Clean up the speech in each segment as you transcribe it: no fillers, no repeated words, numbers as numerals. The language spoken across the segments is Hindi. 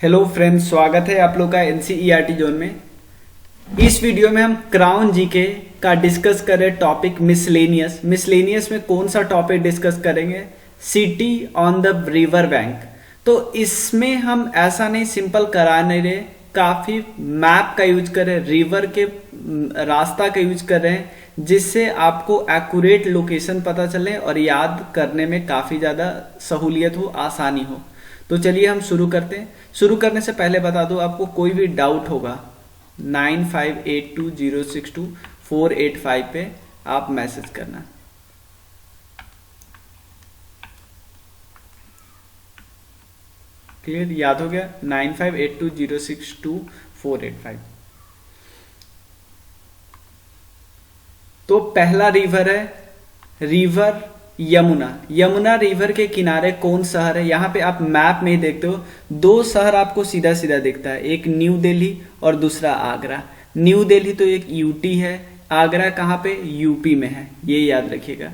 हेलो फ्रेंड्स, स्वागत है आप लोग का एनसीईआरटी जोन में। इस वीडियो में हम क्राउन जीके का डिस्कस करें टॉपिक मिसलेनियस। मिसलेनियस में कौन सा टॉपिक डिस्कस करेंगे? City on the river bank. तो इसमें हम ऐसा नहीं सिंपल करा नहीं रहे, काफी मैप का यूज कर रहे हैं, रिवर के रास्ता का यूज कर रहे हैं, जिससे आपको एक्यूरेट लोकेशन पता चले और याद करने में काफी ज्यादा सहूलियत हो, आसानी हो। तो चलिए हम शुरू करते हैं। शुरू करने से पहले बता दूं, आपको कोई भी डाउट होगा 9582062485 पे आप मैसेज करना। क्लियर? याद हो गया? 9582062485। तो पहला रिवर है रिवर यमुना। यमुना रिवर के किनारे कौन शहर है? यहाँ पे आप मैप में ही देखते हो, दो शहर आपको सीधा सीधा दिखता है, एक न्यू दिल्ली और दूसरा आगरा। न्यू दिल्ली तो एक यूटी है, आगरा कहाँ पे? यूपी में है, ये याद रखिएगा।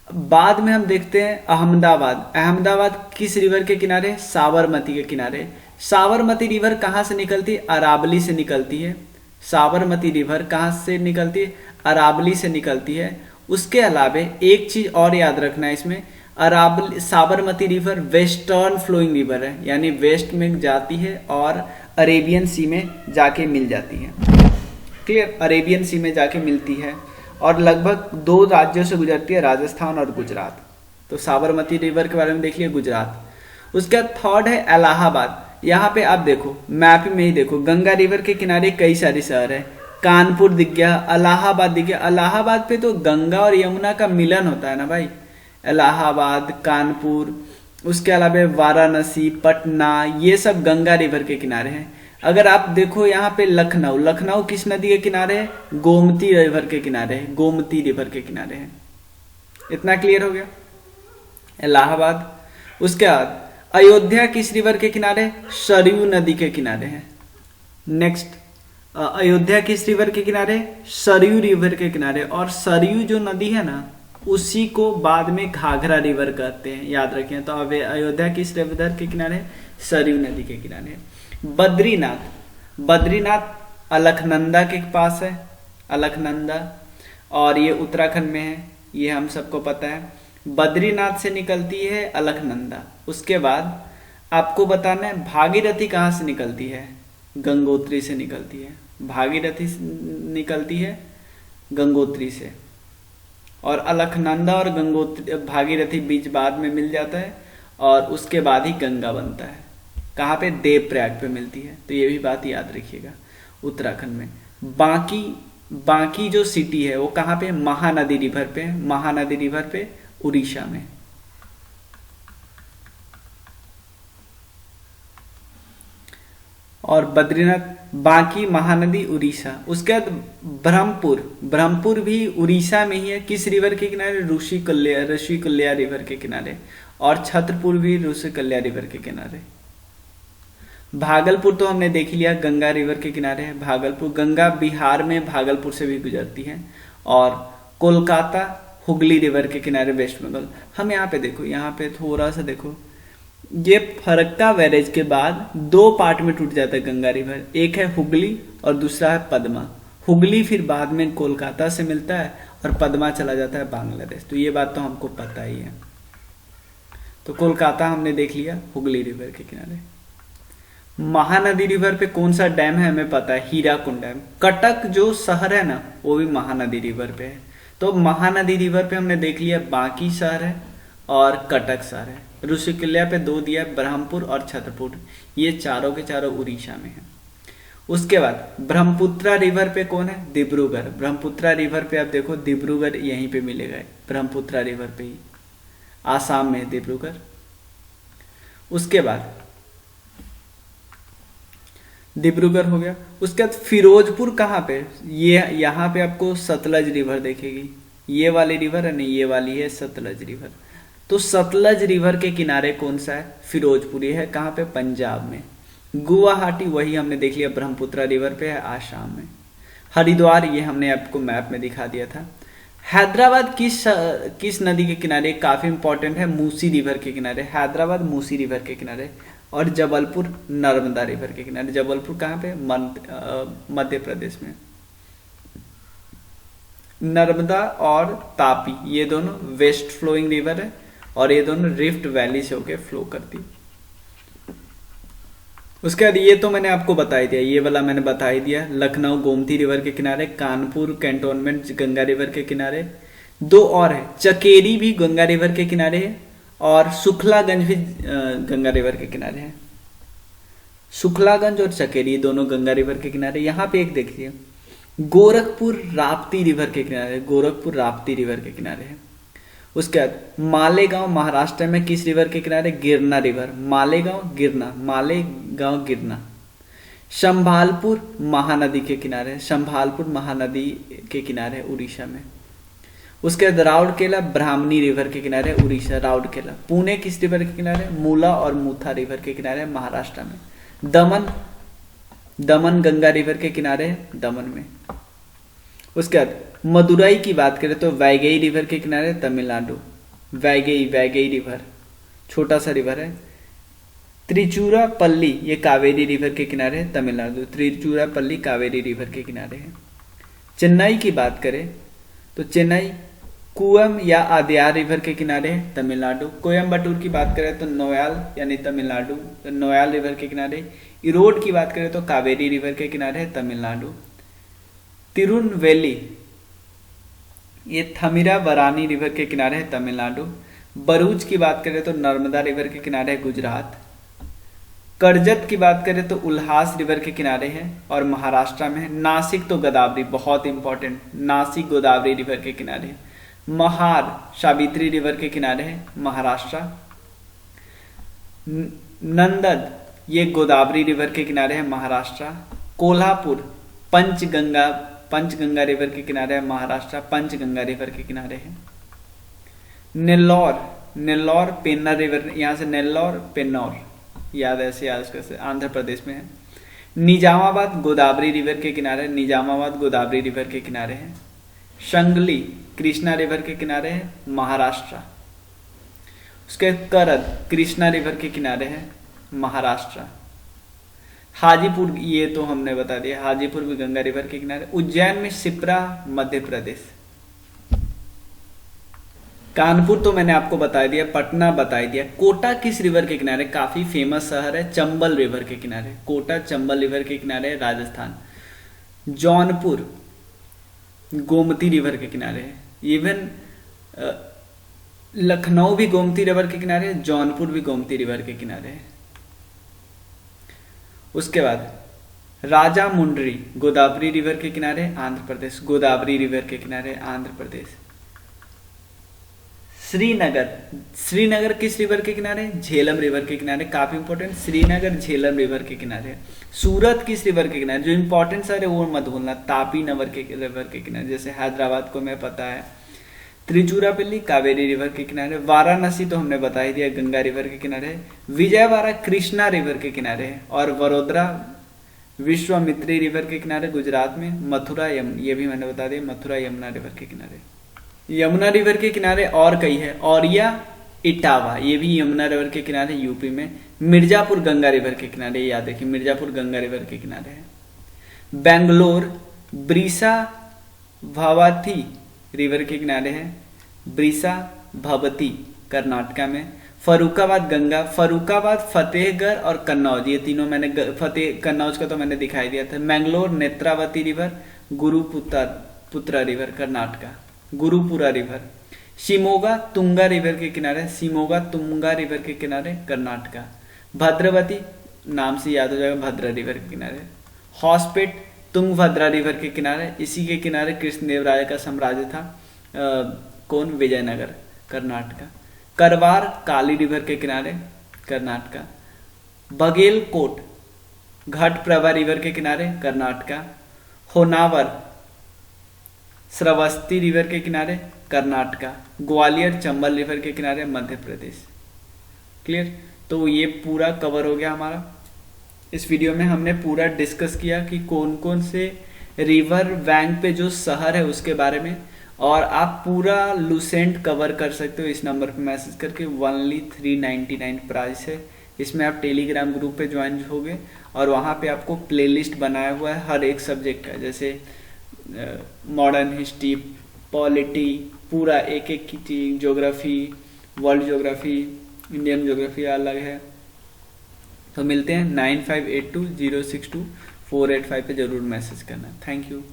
बाद में हम देखते हैं अहमदाबाद। अहमदाबाद किस रिवर के किनारे? साबरमती के किनारे। साबरमती रिवर कहाँ से निकलती है? अरावली से निकलती है। साबरमती रिवर कहाँ से निकलती है? अरावली से निकलती है। उसके अलावे एक चीज और याद रखना है इसमें, Aravalli Sabarmati river western flowing river है, यानी वेस्ट में जाती है और अरेबियन सी में जाके मिल जाती है। क्लियर? अरेबियन सी में जाके मिलती है और लगभग दो राज्यों से गुजरती है, राजस्थान और गुजरात। तो साबरमती रिवर के बारे में देखिए, गुजरात। उसका थर्ड है इलाहाबाद। यहाँ पे आप देखो, मैप में ही देखो, गंगा रिवर के किनारे कई सारे शहर है। कानपुर दिख गया, इलाहाबाद दिख गया। इलाहाबाद पे तो गंगा और यमुना का मिलन होता है ना भाई। इलाहाबाद, कानपुर, उसके अलावा वाराणसी, पटना, ये सब गंगा रिवर के किनारे हैं। अगर आप देखो यहाँ पे लखनऊ, लखनऊ किस नदी के किनारे है? गोमती रिवर के किनारे है, गोमती रिवर के किनारे है। इतना क्लियर हो गया? इलाहाबाद। उसके बाद अयोध्या किस रिवर के किनारे? सरयू नदी के किनारे है। नेक्स्ट, अयोध्या किस रिवर के किनारे? सरयू रिवर के किनारे। और सरयू जो नदी है ना, उसी को बाद में घाघरा रिवर कहते हैं, याद रखें। तो अब अयोध्या किस रिवर के किनारे? सरयू नदी के किनारे। बद्रीनाथ, बद्रीनाथ अलकनंदा के पास है, अलकनंदा, और ये उत्तराखंड में है, ये हम सबको पता है। बद्रीनाथ से निकलती है अलकनंदा। उसके बाद आपको बताना है भागीरथी कहाँ से निकलती है? गंगोत्री से निकलती है। भागीरथी निकलती है गंगोत्री से, और अलकनंदा और गंगोत्री भागीरथी बीच बाद में मिल जाता है, और उसके बाद ही गंगा बनता है। कहाँ पे? देवप्रयाग पे मिलती है। तो ये भी बात याद रखिएगा, उत्तराखंड में। बाकी जो सिटी है वो कहाँ पे? महानदी रिवर पे, महानदी रिवर पे उड़ीसा में। और बद्रीनाथ, बाकी महानदी उड़ीसा। उसके बाद ब्रह्मपुर, ब्रह्मपुर भी उड़ीसा में ही है। किस रिवर के किनारे? ऋषिकुल्या रिवर के किनारे। और छत्रपुर भी ऋषिकुल्या रिवर के किनारे। भागलपुर तो हमने देख लिया, गंगा रिवर के किनारे है भागलपुर। गंगा बिहार में भागलपुर से भी गुजरती है। और कोलकाता हुगली रिवर के किनारे, वेस्ट बंगाल। हम यहाँ पे देखो, यहाँ पे थोड़ा सा देखो, ये फरक्का बैरेज के बाद दो पार्ट में टूट जाता है गंगा रिवर। एक है हुगली और दूसरा है पद्मा। हुगली फिर बाद में कोलकाता से मिलता है और पद्मा चला जाता है बांग्लादेश। तो ये बात तो हमको पता ही है। तो कोलकाता हमने देख लिया, हुगली रिवर के किनारे। महानदी रिवर पे कौन सा डैम है हमें पता है, हीराकुंड डैम। कटक जो शहर है ना, वो भी महानदी रिवर पे है। तो महानदी रिवर पे हमने देख लिया बाकी शहर है और कटक शहर है। ऋषिकुल्या पे दो दिया, ब्रह्मपुर और छतरपुर, ये चारों के चारों उड़ीसा में है। उसके बाद ब्रह्मपुत्रा रिवर पे कौन है? डिब्रूगढ़। ब्रह्मपुत्रा रिवर पे आप देखो, डिब्रूगढ़ यहीं पे मिलेगा, ब्रह्मपुत्रा रिवर पे ही, आसाम में डिब्रूगढ़। उसके बाद डिब्रूगढ़ हो गया। उसके बाद फिरोजपुर कहाँ पे? ये यहाँ पे आपको सतलज रिवर देखेगी, ये वाली रिवर है नहीं, ये वाली है सतलज रिवर। तो सतलज रिवर के किनारे कौन सा है? फिरोजपुरी है। कहाँ पे? पंजाब में। गुवाहाटी वही हमने देख लिया, ब्रह्मपुत्रा रिवर पे है, आसाम में। हरिद्वार ये हमने आपको मैप में दिखा दिया था। हैदराबाद किस नदी के किनारे? काफी इंपॉर्टेंट है, मूसी रिवर के किनारे। हैदराबाद मूसी रिवर के किनारे। और जबलपुर नर्मदा रिवर के किनारे। जबलपुर कहाँ पे? मध्य प्रदेश में। नर्मदा और तापी ये दोनों वेस्ट फ्लोइंग रिवर है और ये दोनों रिफ्ट वैली से होके फ्लो करती। उसके बाद ये तो मैंने आपको बता ही दिया, ये वाला मैंने बता ही दिया। लखनऊ गोमती रिवर के किनारे, कानपुर कैंटोनमेंट गंगा रिवर के किनारे। दो और है, चकेरी भी गंगा रिवर के किनारे है और सुखलागंज भी गंगा रिवर के किनारे है। सुखलागंज और चकेरी दोनों गंगा रिवर के किनारे। यहाँ पे एक देखिए, गोरखपुर राप्ती रिवर के किनारे, गोरखपुर राप्ती रिवर के किनारे है। उसके बाद मालेगांव महाराष्ट्र में किस रिवर के किनारे? गिरना रिवर। मालेगांव गिरना, मालेगांव गिरना। संभालपुर महानदी के किनारे, संभालपुर महानदी के किनारे उड़ीसा में। उसके बाद राउरकेला ब्राह्मणी रिवर के किनारे उड़ीसा, राउरकेला। पुणे किस रिवर के किनारे? मूला और मूथा रिवर के किनारे महाराष्ट्र में। दमन गंगा रिवर के किनारे, दमन में। उसके बाद मदुरई की बात करें तो वैगई रिवर के किनारे तमिलनाडु। वैगई रिवर छोटा सा रिवर है। त्रिचुरापल्ली ये कावेरी रिवर के किनारे है, तमिलनाडु। त्रिचुरापल्ली कावेरी रिवर के किनारे है। चेन्नई की बात करें तो चेन्नई कुवम या अदयार रिवर के किनारे है, तमिलनाडु। कोयम्बटूर की बात करें तो नोयाल यानी तमिलनाडु, नोयाल रिवर के किनारे। इरोड की बात करें तो कावेरी रिवर के किनारे है, तमिलनाडु। तिरुनवेली ये थमीराबरानी रिवर के किनारे है, तमिलनाडु। बरूच की बात करें तो नर्मदा रिवर के किनारे है, गुजरात। करजत की बात करें तो उल्हास रिवर के किनारे है और महाराष्ट्र में है। नासिक तो गोदावरी, बहुत इंपॉर्टेंट, नासिक गोदावरी रिवर के किनारे है। महार सावित्री रिवर के किनारे है, महाराष्ट्र। नंदद ये गोदावरी रिवर के किनारे है, महाराष्ट्र। कोल्हापुर पंचगंगा रिवर के किनारे है, महाराष्ट्र। पंचगंगा रिवर के किनारे है। नेल्लौर पेन्नार रिवर, यहाँ से नेल्लौर पेन्नौर याद कैसे, आंध्र प्रदेश में है। निजामाबाद गोदावरी रिवर के किनारे, निजामाबाद गोदावरी रिवर के किनारे है। शंगली कृष्णा रिवर के किनारे है, महाराष्ट्र। उसके करद कृष्णा रिवर के किनारे है, महाराष्ट्र। हाजीपुर ये तो हमने बता दिया, हाजीपुर भी गंगा रिवर के किनारे। उज्जैन में शिप्रा, मध्य प्रदेश। कानपुर तो मैंने आपको बता दिया, पटना बता दिया। कोटा किस रिवर के किनारे? काफी फेमस शहर है, चंबल रिवर के किनारे। कोटा चंबल रिवर के किनारे, राजस्थान। जौनपुर गोमती रिवर के किनारे है। इवन लखनऊ भी गोमती रिवर के किनारे, जौनपुर भी गोमती रिवर के किनारे है। उसके बाद राजा मुंडरी गोदावरी रिवर के किनारे, आंध्र प्रदेश। गोदावरी रिवर के किनारे, आंध्र प्रदेश। श्रीनगर किस रिवर के किनारे? झेलम रिवर के किनारे, काफी इंपॉर्टेंट। श्रीनगर झेलम रिवर के किनारे। सूरत किस रिवर के किनारे? जो इंपॉर्टेंट सर है वो मत भूलना, तापी रिवर के किनारे, जैसे हैदराबाद को मैं पता है। त्रिचुरापल्ली कावेरी रिवर के किनारे। वाराणसी तो हमने बता ही दिया, गंगा रिवर के किनारे। विजयवाड़ा कृष्णा रिवर के किनारे है और वडोदरा विश्वामित्री रिवर के किनारे, गुजरात में। मथुरा ये भी मैंने बता दिया, मथुरा यमुना रिवर के किनारे। यमुना रिवर के किनारे और कई है, औरिया इटावा ये भी यमुना रिवर के किनारे, यूपी में। मिर्जापुर गंगा रिवर के किनारे, याद रखिए मिर्जापुर गंगा रिवर के किनारे है। बेंगलोर ब्रिसा भवाती रिवर के किनारे है, ब्रिसा भवती कर्नाटका में। फर्रुखाबाद फतेहगढ़ और कन्नौज ये तीनों मैंने कन्नौज का तो मैंने दिखाई दिया था। Mangalore Netravati river, Guruputra river Karnataka, Gurupura river. Shimoga Tunga river के किनारे, शिमोगा तुंगा रिवर के किनारे कर्नाटका। भद्रवती नाम से याद हो जाएगा, भद्रा रिवर के किनारे। हॉस्पेट तुंगभद्रा रिवर के किनारे, इसी के किनारे कृष्णदेवराय का साम्राज्य था। कौन? विजयनगर, कर्नाटका। करवार काली रिवर के किनारे, कर्नाटका। बघेलकोट घटप्रभा रिवर के किनारे, कर्नाटका। होनावर श्रावस्ती रिवर के किनारे, कर्नाटका। ग्वालियर चंबल रिवर के किनारे, मध्य प्रदेश। क्लियर? तो ये पूरा कवर हो गया हमारा। इस वीडियो में हमने पूरा डिस्कस किया कि कौन कौन से रिवर बैंक पे जो शहर है उसके बारे में, और आप पूरा लुसेंट कवर कर सकते हो इस नंबर पे मैसेज करके। ओनली 399 प्राइस है, इसमें आप टेलीग्राम ग्रुप पे ज्वाइन होगे और वहाँ पे आपको प्लेलिस्ट बनाया हुआ है हर एक सब्जेक्ट का, जैसे मॉडर्न हिस्ट्री, पॉलिटी, पूरा एक एक की चीज, geography, world geography, Indian geography अलग है। तो मिलते हैं 9582062485 पे जरूर मैसेज करना। Thank you.